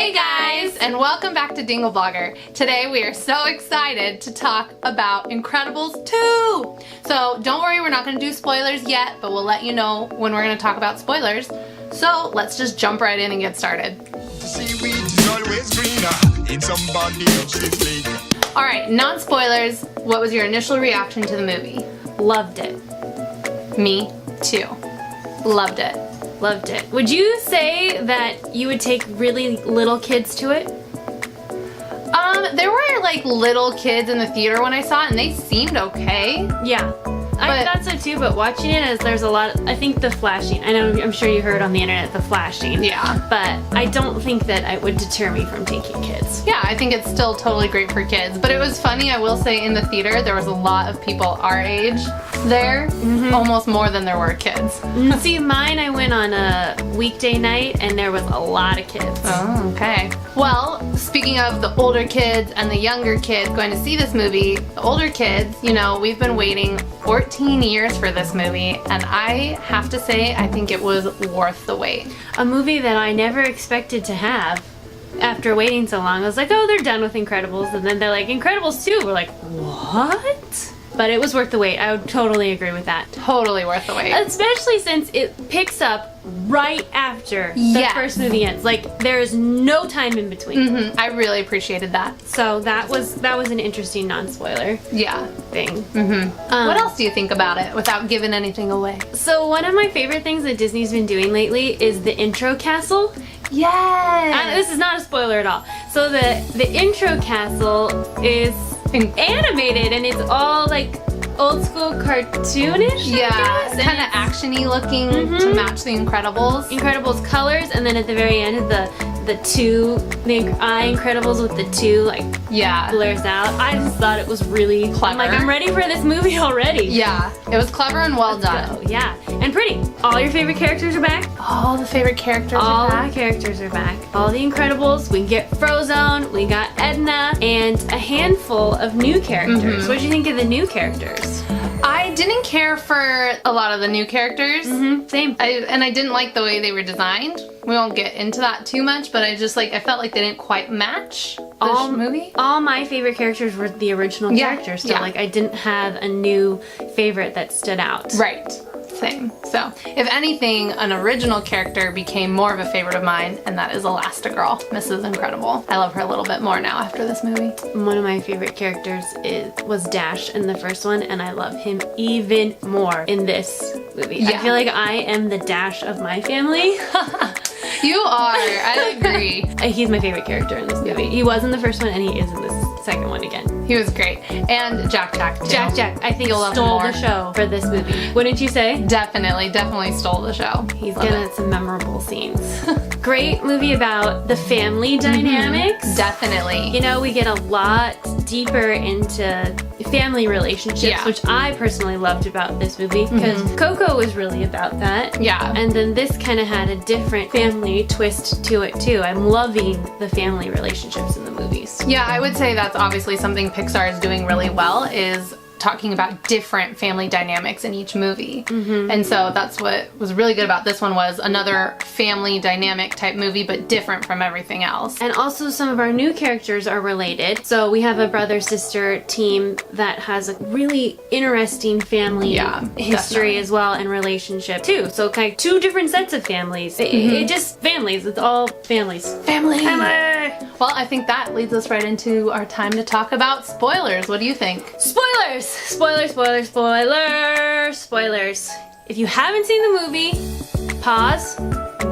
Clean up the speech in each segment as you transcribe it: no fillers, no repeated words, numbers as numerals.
Hey guys, and welcome back to Dingle Blogger. Today we are so excited to talk about Incredibles 2. So don't worry, we're not going to do spoilers yet, but we'll let you know when we're going to talk about spoilers. So let's just jump right in and get started. Alright, non-spoilers, what was your initial reaction to the movie? Loved it. Me too. Loved it. Loved it. Would you say that you would take really little kids to it? There were like little kids in the theater when I saw it and they seemed okay. Yeah. I thought so too, but watching it as there's a lot of, I think the flashing, I'm sure you heard on the internet the flashing. Yeah. But I don't think that it would deter me from taking kids. Yeah, I think it's still totally great for kids. But it was funny, I will say, in the theater there was a lot of people our age there, almost more than there were kids. See, mine I went on a weekday night and there was a lot of kids. Oh, okay. Well, speaking of the older kids and the younger kids going to see this movie, the older kids, you know, we've been waiting 14 years for this movie, and I have to say, I think it was worth the wait. A movie that I never expected to have. After waiting so long, I was like, oh, they're done with Incredibles, and then they're like, Incredibles 2. We're like, what? But it was worth the wait. I would totally agree with that. Totally worth the wait. Especially since it picks up right after the first movie ends. Like, there is no time in between. I really appreciated that. So that was an interesting non-spoiler thing. What else do you think about it without giving anything away? So one of my favorite things that Disney's been doing lately is the intro castle. Yes! This is not a spoiler at all. So the intro castle is animated and it's all like old school cartoonish. Yeah, kind of actiony looking to match the Incredibles colors, and then at the very end the eye Incredibles with the two like blurs out. I just thought it was really clever. I'm ready for this movie already. Yeah, it was clever and well done. Yeah, and pretty. All your favorite characters are back. All the favorite characters are back. All the characters are back. All the Incredibles. We get Frozone, we got Edna, and a handful of new characters. What did you think of the new characters? I didn't care for a lot of the new characters. Same. I didn't like the way they were designed. We won't get into that too much, but I felt like they didn't quite match the movie. All my favorite characters were the original characters, so like I didn't have a new favorite that stood out. Right. Same. So, if anything, an original character became more of a favorite of mine, and that is Elastigirl, Mrs. Incredible. I love her a little bit more now after this movie. One of my favorite characters was Dash in the first one, and I love him even more in this movie. Yeah. I feel like I am the Dash of my family. You are. I agree. He's my favorite character in this movie. He was in the first one, and he is in this second one again. He was great. And Jack Jack, too. Jack, I think stole the show for this movie. Wouldn't you say? Definitely stole the show. He's got some memorable scenes. Great movie about the family dynamics. Definitely. You know, we get a lot deeper into family relationships, which I personally loved about this movie because Coco was really about that. Yeah. And then this kind of had a different family twist to it too. I'm loving the family relationships in the movies. Yeah, I would say that's obviously something Pixar is doing really well, is talking about different family dynamics in each movie. And so that's what was really good about this one, was another family dynamic type movie, but different from everything else. And also some of our new characters are related. So we have a brother-sister team that has a really interesting family history as well, and relationship too. So kind of two different sets of families. It just families. It's all families. Family! Well, I think that leads us right into our time to talk about spoilers. What do you think? Spoilers! Spoilers. If you haven't seen the movie, pause,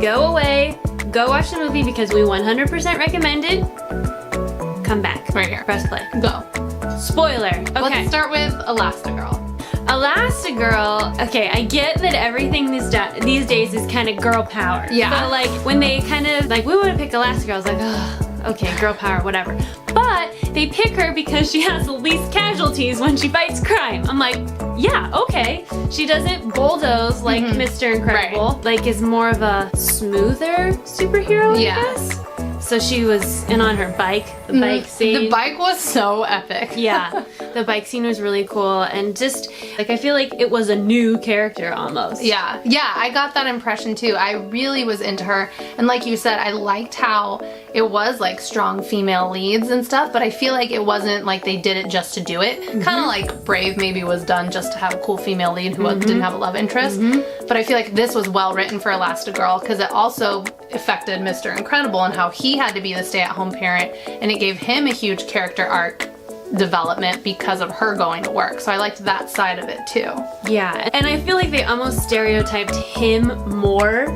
go away, go watch the movie because we 100% recommend it. Come back. Right here. Press play. Go. Spoiler. Okay. Let's start with Elastigirl. Elastigirl, okay, I get that everything these days is kind of girl power. Yeah. So like when they kind of like, we want to pick Elastigirl, I was like, ugh. Okay, girl power, whatever. But they pick her because she has the least casualties when she fights crime. I'm like, yeah, okay. She doesn't bulldoze like Mr. Incredible. Like, is more of a smoother superhero, I guess. So she was on her bike, the bike scene. The bike was so epic. Yeah, the bike scene was really cool, and just like I feel like it was a new character almost. Yeah, I got that impression too. I really was into her, and like you said, I liked how it was like strong female leads and stuff, but I feel like it wasn't like they did it just to do it. Kind of like Brave maybe was done just to have a cool female lead who didn't have a love interest. But I feel like this was well written for Elastigirl because it also affected Mr. Incredible and how he had to be the stay-at-home parent, and it gave him a huge character arc development because of her going to work. So I liked that side of it too. Yeah, and I feel like they almost stereotyped him more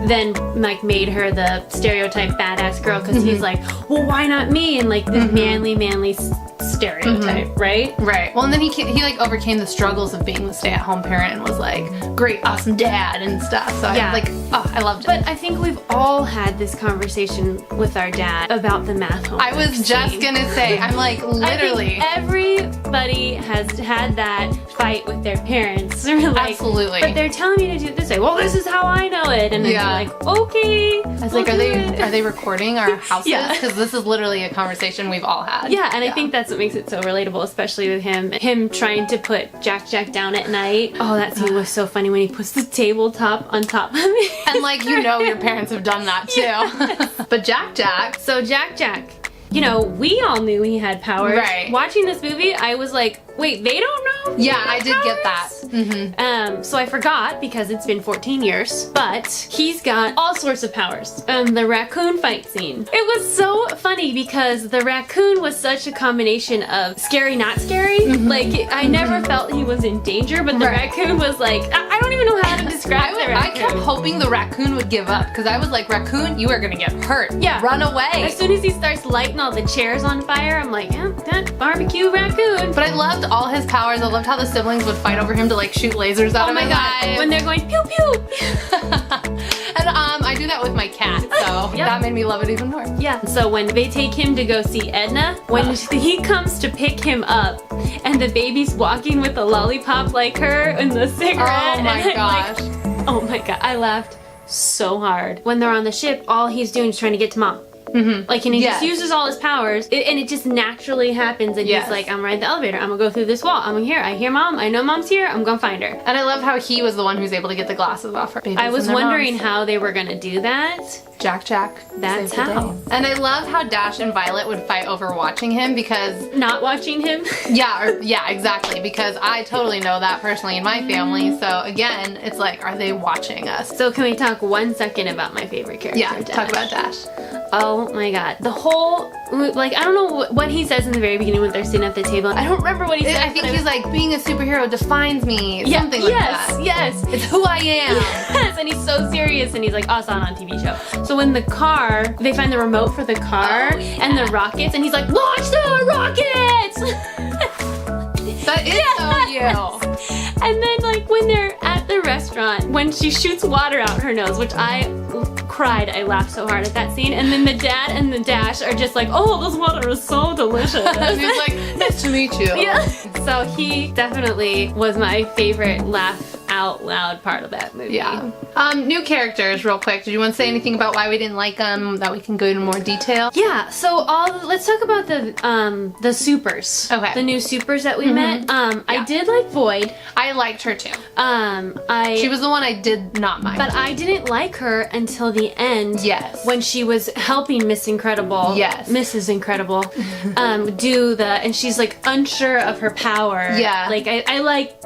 than like made her the stereotype badass girl because he's like, well, why not me? And like this manly stereotype, right? Right. Well, and then he like overcame the struggles of being the stay-at-home parent and was like great, awesome dad and stuff. So I loved it. But I think we've all had this conversation with our dad about the math homework. I was just gonna say, I'm like literally. I think everybody has had that fight with their parents. Like, absolutely. But they're telling me to do it this way. Well, this is how I know it. And then you're like, okay. I was like, are they recording our houses? Because this is literally a conversation we've all had. Yeah, and I think that's what makes it so relatable, especially with him trying to put Jack down at night. Oh, that scene was so funny when he puts the tabletop on top of me. And like, you know your parents have done that too. Yes. But Jack. So Jack, you know, we all knew he had powers. Right. Watching this movie, I was like, wait, they don't know? Yeah, I did get that. So I forgot because it's been 14 years, but he's got all sorts of powers. The raccoon fight scene. It was so funny because the raccoon was such a combination of scary, not scary. Like, I never felt he was in danger, but the raccoon was like, I don't even know how to describe the raccoon. I kept hoping the raccoon would give up because I was like, raccoon, you are gonna get hurt. Yeah. Run away. As soon as he starts lighting all the chairs on fire, I'm like, yeah, that barbecue raccoon. But I loved all his powers. I loved how the siblings would fight over him to like shoot lasers out of his eyes. When they're going pew pew. And I do that with my cat, so that made me love it even more. Yeah. So when they take him to go see Edna, when he comes to pick him up, and the baby's walking with a lollipop like her and the cigarette. Oh my gosh. Like, oh my god, I laughed so hard. When they're on the ship, all he's doing is trying to get to Mom. Like, and he just uses all his powers, and it just naturally happens, and he's like, I'm riding the elevator, I'm gonna go through this wall, I'm here, I hear Mom, I know Mom's here, I'm gonna find her. And I love how he was the one who's able to get the glasses off her. I was wondering how they were gonna do that. Jack. That's how. And I love how Dash and Violet would fight over watching him because... Not watching him? Yeah, exactly. Because I totally know that personally in my family. So again, it's like, are they watching us? So can we talk 1 second about my favorite character? Yeah, Dash? talk about Dash. Oh my god. The whole, like, I don't know what he says in the very beginning when they're sitting at the table. I don't remember what he says. I think he's like, being a superhero defines me. Something like that. Yes. It's who I am. Yes, and he's so serious, and he's like, oh, I saw it on a TV show. So when the car, they find the remote for the car and the rockets, and he's like, launch the rockets! That is so you. And then like when they're at the restaurant, when she shoots water out her nose, which I cried, I laughed so hard at that scene. And then the dad and the Dash are just like, oh, this water is so delicious. He's like, nice to meet you. Yeah. So he definitely was my favorite laugh out loud part of that movie. Yeah. New characters, real quick. Did you want to say anything about why we didn't like them? That we can go into more detail. Yeah. So let's talk about the supers. Okay. The new supers that we met. I did like Void. I liked her too. She was the one I did not mind. But I didn't like her until the end. Yes. When she was helping Miss Incredible. Yes. Mrs. Incredible. Do and she's like unsure of her power. Yeah. Like I like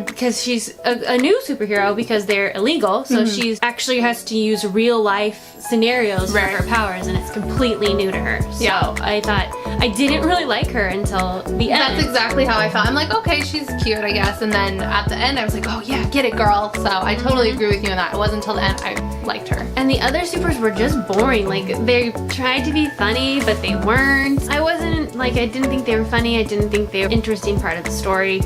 because she's a new superhero because they're illegal. So she's actually has to use real life scenarios for her powers, and it's completely new to her. So I thought I didn't really like her until the end. That's exactly how I felt. I'm like, okay, she's cute, I guess. And then at the end, I was like, oh yeah, get it, girl. So I totally agree with you on that. It wasn't until the end I liked her. And the other supers were just boring. Like, they tried to be funny, but they weren't. I didn't think they were funny. I didn't think they were an interesting part of the story.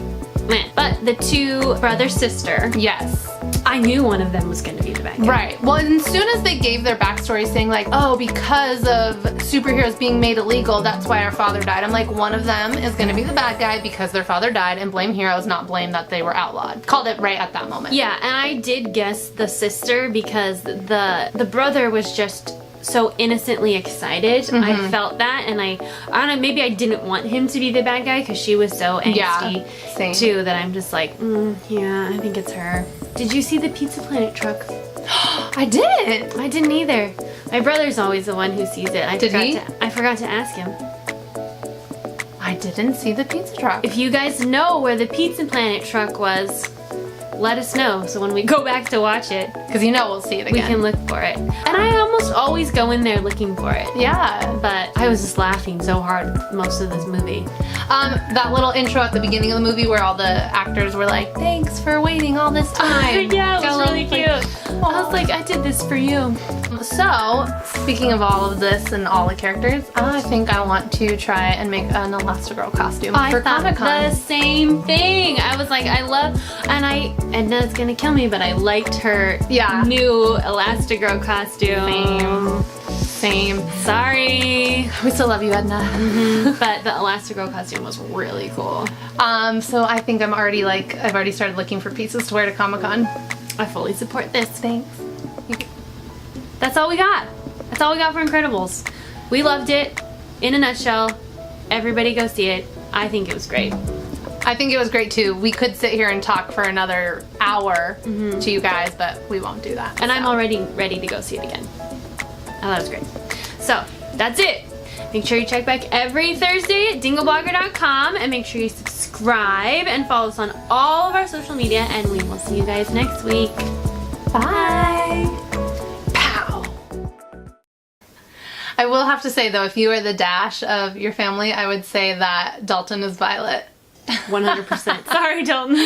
Meh. But the two brother-sister. Yes. I knew one of them was going to be the bad guy. Right. Well, as soon as they gave their backstory saying like, oh, because of superheroes being made illegal, that's why our father died. I'm like, one of them is going to be the bad guy because their father died, and blame heroes, not blame that they were outlawed. Called it right at that moment. Yeah, and I did guess the sister because the brother was just so innocently excited. I felt that, and I don't know, maybe I didn't want him to be the bad guy because she was so angsty too, that I'm just like, yeah, I think it's her. Did you see the Pizza Planet truck? I didn't. I didn't either. My brother's always the one who sees it. I forgot to ask him. I didn't see the pizza truck. If you guys know where the Pizza Planet truck was, let us know, so when we go back to watch it, because you know we'll see it again. We can look for it. And I almost always go in there looking for it. Yeah. But I was just laughing so hard most of this movie. That little intro at the beginning of the movie where all the actors were like, thanks for waiting all this time. Yeah, it was really cute. I was like, I did this for you. So, speaking of all of this and all the characters, I think I want to try and make an Elastigirl costume for Comic-Con. The same thing. I was like, Edna is gonna kill me, but I liked her new Elastigirl costume. Same. Sorry. We still love you, Edna. But the Elastigirl costume was really cool. So I think I've already started looking for pieces to wear to Comic-Con. I fully support this. Thanks. That's all we got. That's all we got for Incredibles. We loved it. In a nutshell, everybody go see it. I think it was great. I think it was great too. We could sit here and talk for another hour to you guys, but we won't do that. And I'm already ready to go see it again. I thought it was great. So, that's it. Make sure you check back every Thursday at dingleblogger.com, and make sure you subscribe and follow us on all of our social media, and we will see you guys next week. Bye. Pow. I will have to say though, if you are the Dash of your family, I would say that Dalton is Violet. 100%. Sorry, Dalton.